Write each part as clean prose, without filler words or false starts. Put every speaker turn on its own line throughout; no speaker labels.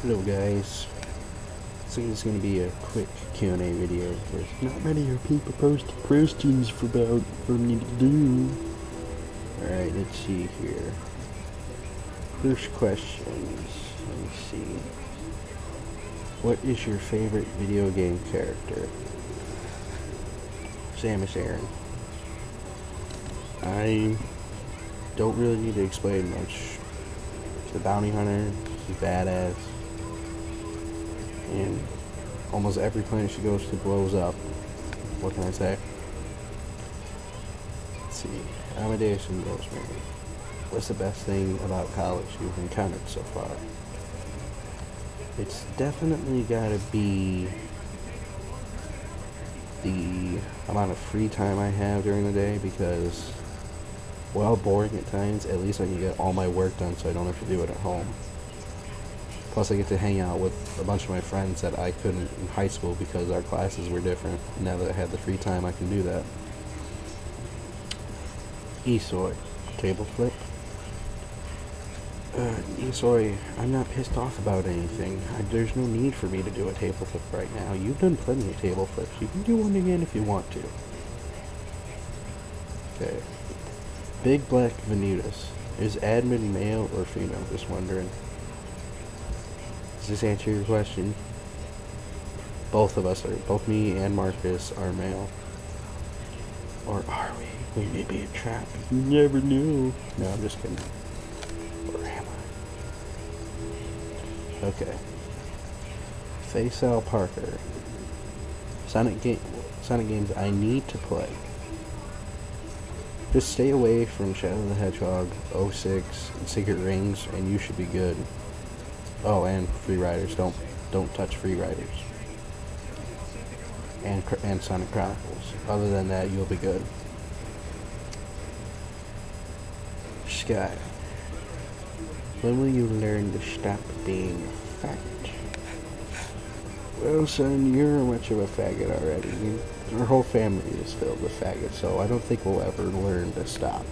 Hello guys, so it's going to be a quick Q&A video because not many of people posted questions for me to do. Alright, let's see here. First questions, let me see. What is your favorite video game character? Samus Aran. I don't really need to explain much. She's a bounty hunter, she's badass. And almost every planet she goes to blows up. What can I say? Let's see. Amadeus and Rosemary. What's the best thing about college you've encountered so far? It's definitely gotta be the amount of free time I have during the day, because while boring at times, at least I can get all my work done so I don't have to do it at home. Plus I get to hang out with a bunch of my friends that I couldn't in high school because our classes were different. Now that I have the free time, I can do that. Esoy. Table flip. Esoy, I'm not pissed off about anything. There's no need for me to do a table flip right now. You've done plenty of table flips. You can do one again if you want to. Okay. Big Black Venutus. Is admin male or female? Just wondering. Does this answer your question? Both of us are. Both me and Marcus are male. Or are we? We may be a trap. You never knew. No, I'm just kidding. Or am I? Okay. Faisal Parker. Sonic games I need to play. Just stay away from Shadow the Hedgehog, 06, and Secret Rings, and you should be good. Oh, and Free Riders. Don't touch Free Riders. And Sonic Chronicles. Other than that, you'll be good. Sky. When will you learn to stop being a faggot? Well, son, you're much of a faggot already. Our whole family is filled with faggots, so I don't think we'll ever learn to stop.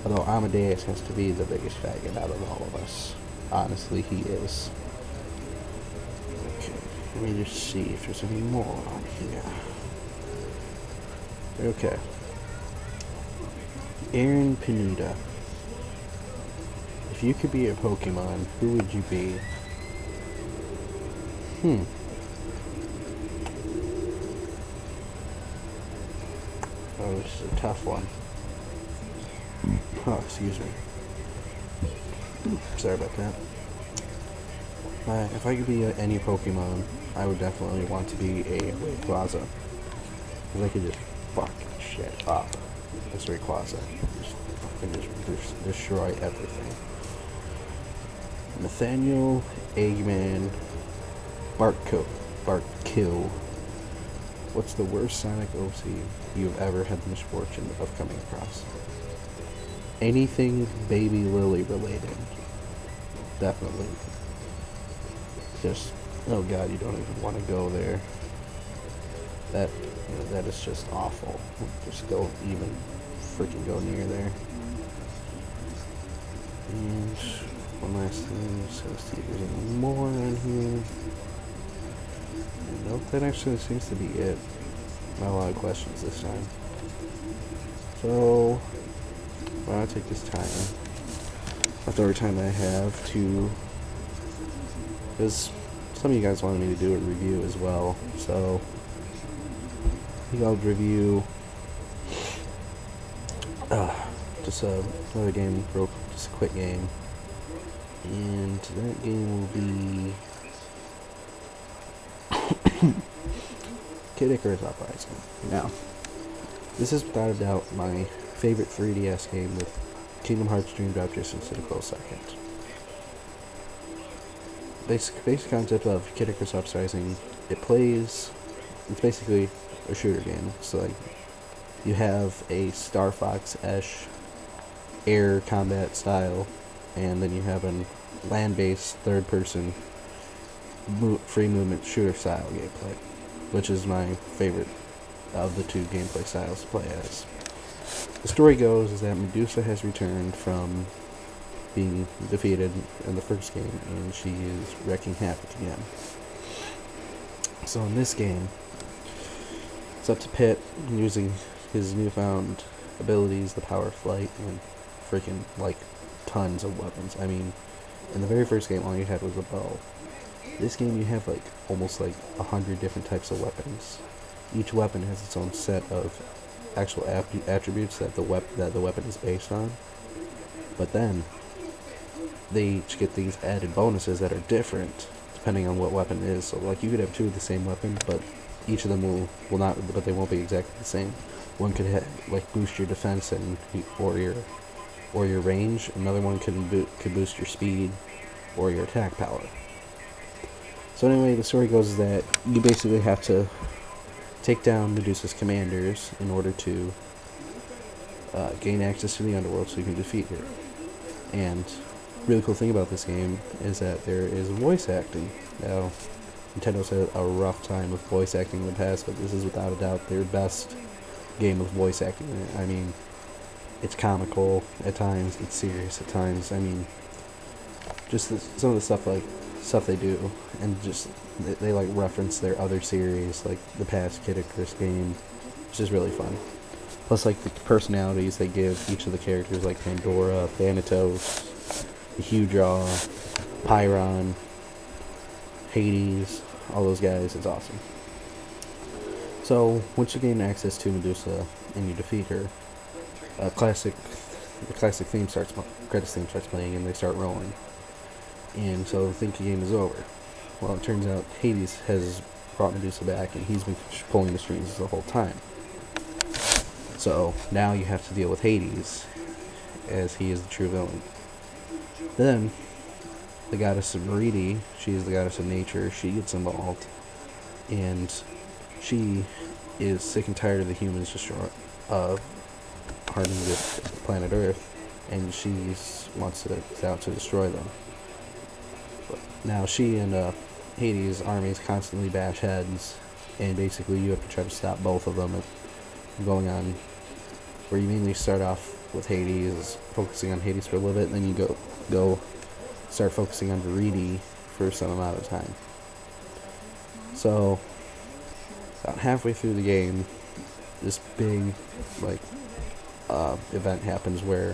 Although Amadeus has to be the biggest faggot out of all of us. Honestly, he is. Okay, let me just see if there's any more on here. Okay. Aaron Pineda. If you could be a Pokemon, who would you be? Oh, this is a tough one. Oh, excuse me. Sorry about that. If I could be any Pokemon, I would definitely want to be a Rayquaza. Because I could just fuck shit up. That's Rayquaza. Just destroy everything. Nathaniel, Eggman, Bartkill. What's the worst Sonic OC you've ever had the misfortune of coming across? Anything Baby Lily related. Definitely. Just, oh god, you don't even want to go there. That is just awful. Just don't even freaking go near there. And one last thing, so let's see if there's any more on here. Nope, that actually seems to be it. Not a lot of questions this time. So, I'll take this time, leftover time I have, to, because some of you guys wanted me to do a review as well, so I think I'll review just another game, just a quick game, and that game will be Kid Icarus Uprising. Now, this is without a doubt my favorite 3DS game, with Kingdom Hearts Dream Drop Distance at a close second. Basic concept of Kid Icarus Uprising, it's basically a shooter game. So like, you have a Star Fox-esque air combat style, and then you have a land-based third-person free movement shooter style gameplay, which is my favorite of the two gameplay styles to play as. The story goes is that Medusa has returned from being defeated in the first game, and she is wreaking havoc again. So in this game, it's up to Pit using his newfound abilities, the power of flight, and freaking, like, tons of weapons. I mean, in the very first game, all you had was a bow. This game, you have, like, almost, like, 100 different types of weapons. Each weapon has its own set of actual attributes that the weapon is based on. But then, they each get these added bonuses that are different, depending on what weapon it is. So, like, you could have two of the same weapon, but each of them will not, but they won't be exactly the same. One could like boost your defense and or your range. Another one could boost your speed or your attack power. So anyway, the story goes is that you basically have to take down Medusa's commanders in order to gain access to the underworld so you can defeat her. And really cool thing about this game is that there is voice acting. Now, Nintendo's had a rough time with voice acting in the past, but this is without a doubt their best game with voice acting. I mean, it's comical at times, it's serious at times. I mean, just some of the stuff they do, and just they like reference their other series, like the past Kid Icarus game, which is really fun. Plus, like, the personalities they give each of the characters, like Pandora, Thanatos, the Huge Jaw, Pyron, Hades, all those guys. It's awesome. So once you gain access to Medusa and you defeat her, the classic credits theme starts playing, and they start rolling. And so they think the game is over. Well, it turns out Hades has brought Medusa back, and he's been pulling the strings the whole time. So now you have to deal with Hades, as he is the true villain. Then the goddess of Meridi, she is the goddess of nature, she gets involved, and she is sick and tired of the humans harming the planet Earth, and she wants out to destroy them. Now she and Hades' armies constantly bash heads, and basically you have to try to stop both of them going on, where you mainly start off with Hades, focusing on Hades for a little bit, and then you go start focusing on Meridi for some amount of time. So about halfway through the game, this big event happens where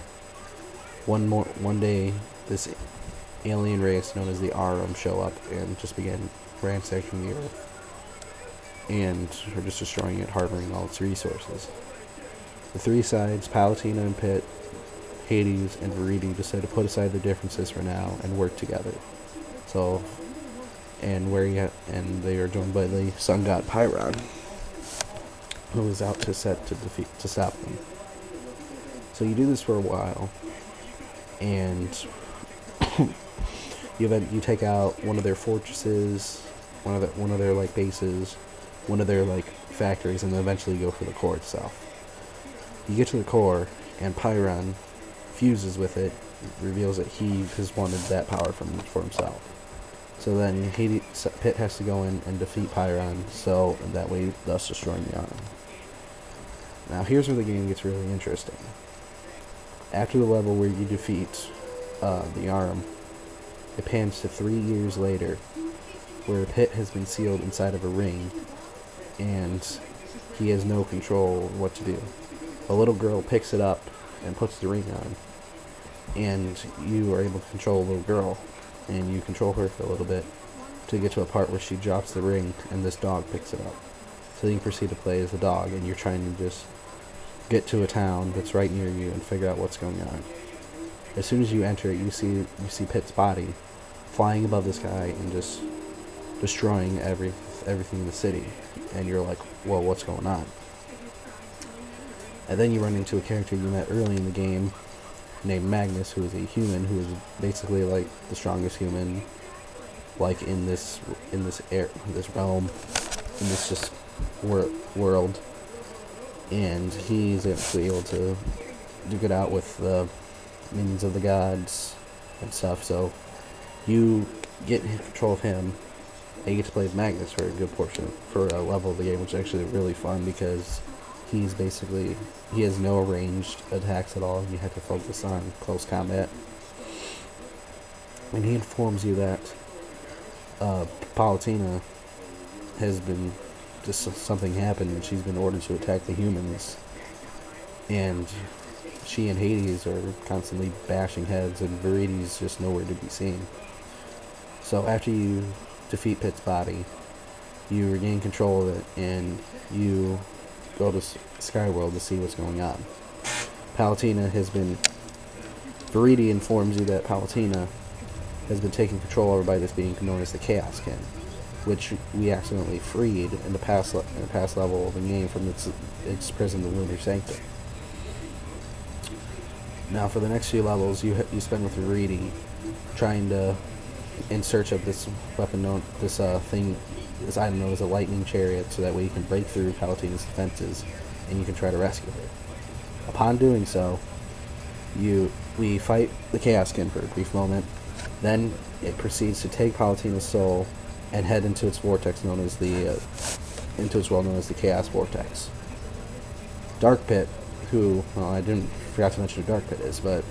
one day this alien race known as the Arum show up and just begin ransacking the Earth, and are just destroying it, harboring all its resources. The three sides, Palutena and Pit, Hades, and Meridi, decide to put aside their differences for now and work together. So, and they are joined by the sun god Pyron, who is out to stop them. So you do this for a while, and you take out one of their fortresses, one of their like bases, one of their like factories, and then eventually go for the core itself. You get to the core, and Pyron fuses with it, reveals that he has wanted that power for himself. So then Pit has to go in and defeat Pyron, so that way, thus destroying the Arum. Now here's where the game gets really interesting. After the level where you defeat the Arum, it pans to 3 years later, where Pit has been sealed inside of a ring, and he has no control of what to do. A little girl picks it up and puts the ring on, and you are able to control a little girl, and you control her for a little bit to get to a part where she drops the ring and this dog picks it up. So you proceed to play as the dog, and you're trying to just get to a town that's right near you and figure out what's going on. As soon as you enter it, you see Pit's body flying above the sky and just destroying everything in the city, and you're like, whoa, what's going on? And then you run into a character you met early in the game named Magnus, who is a human, who is basically like the strongest human, like in this realm, in this just world, and he's actually able to duke it out with the minions of the gods and stuff. So you get in control of him, and you get to play as Magnus for a good portion, for a level of the game, which is actually really fun because he has no ranged attacks at all. You have to focus on close combat. and he informs you that Palutena has been just something happened, and she's been ordered to attack the humans, and she and Hades are constantly bashing heads, and Viridi's just nowhere to be seen. So after you defeat Pit's body, you regain control of it, and you go to Skyworld to see what's going on. Palutena has been... Viridi informs you that Palutena has been taken control over by this being known as the Chaos Skin, which we accidentally freed in the past level of the game from its prison, the Lunar Sanctum. Now, for the next few levels, you spend with Viridi trying to, in search of this weapon known, this item known as a lightning chariot, so that way you can break through Palutena's defenses and you can try to rescue her. Upon doing so, we fight the Chaos Skin for a brief moment. Then it proceeds to take Palutena's soul and head into its vortex known as the Chaos Vortex. Dark Pit, who, well, I forgot to mention who Dark Pit is, but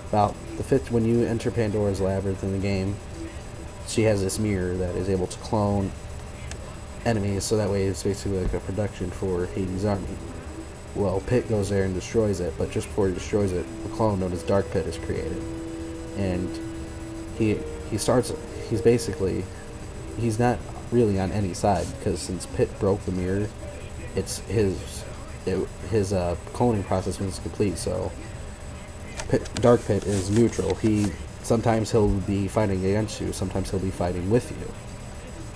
about the fifth, when you enter Pandora's Labyrinth in the game, she has this mirror that is able to clone enemies, so that way it's basically like a production for Hades' army. Well, Pit goes there and destroys it, but just before he destroys it, a clone known as Dark Pit is created. And he's not really on any side, because since Pit broke the mirror, his cloning process was complete, so Dark Pit is neutral. Sometimes he'll be fighting against you, sometimes he'll be fighting with you.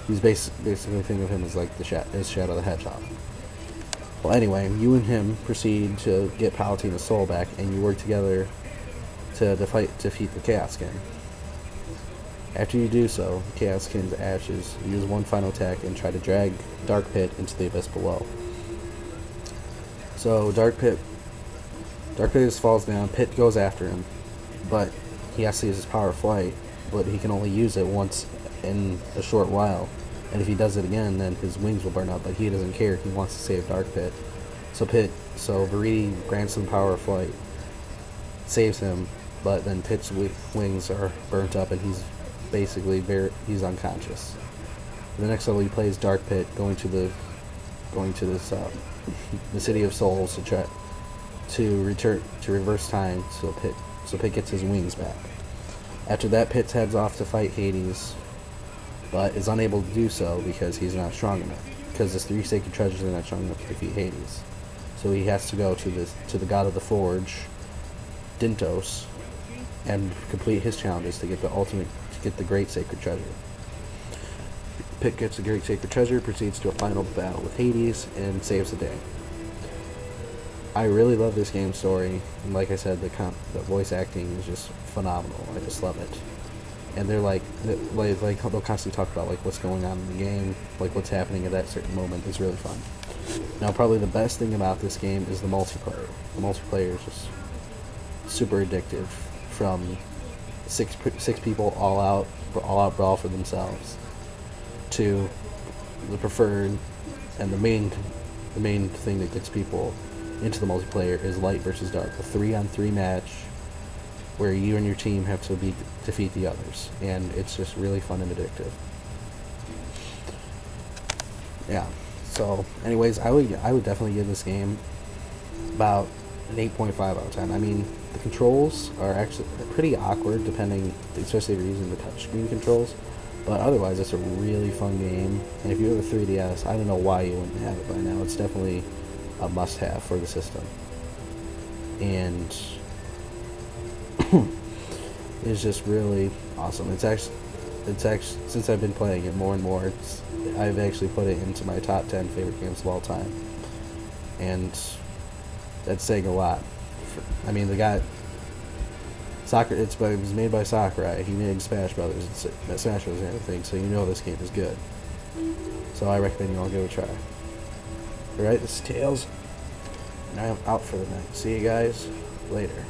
He's basically think of him as like as Shadow the Hedgehog. Well, anyway, you and him proceed to get Palutena's soul back, and you work together to defeat the Chaos Skin. After you do so, the Chaos Skin's ashes use one final attack and try to drag Dark Pit into the abyss below. So Dark Pit just falls down. Pit goes after him, but he has to use his power of flight, but he can only use it once in a short while. And if he does it again, then his wings will burn up, but he doesn't care. He wants to save Dark Pit. So Viridi grants him power of flight, saves him, but then Pit's wings are burnt up, and he's basically he's unconscious. The next level he plays Dark Pit, going to the City of Souls to try to reverse time, so Pit gets his wings back. After that, Pit heads off to fight Hades, but is unable to do so because he's not strong enough. Because his 3 sacred treasures are not strong enough to defeat Hades. So he has to go to the god of the forge, Dintos, and complete his challenges to get the great sacred treasure. Pit gets the great sacred treasure, proceeds to a final battle with Hades, and saves the day. I really love this game's story, and like I said, the voice acting is just phenomenal. I just love it. And they'll constantly talk about like what's going on in the game, like what's happening at that certain moment. It's really fun. Now, probably the best thing about this game is the multiplayer. The multiplayer is just super addictive. From six people all out brawl for themselves, to the preferred, and the main thing that gets people into the multiplayer is light versus dark, a 3-on-3 match where you and your team have to defeat the others, and it's just really fun and addictive. Yeah. So, anyways, I would definitely give this game about an 8.5 out of 10. I mean, the controls are actually pretty awkward, especially if you're using the touchscreen controls. But otherwise, it's a really fun game. And if you have a 3DS, I don't know why you wouldn't have it by now. It's definitely a must-have for the system. And it's just really awesome. It's actually since I've been playing it more and more, I've actually put it into my top 10 favorite games of all time. And that's saying a lot. I mean, it was made by Sakurai. He made Smash Brothers and everything, so you know this game is good. So I recommend you all give it a try. Alright, this is Tails, and I am out for the night. See you guys later.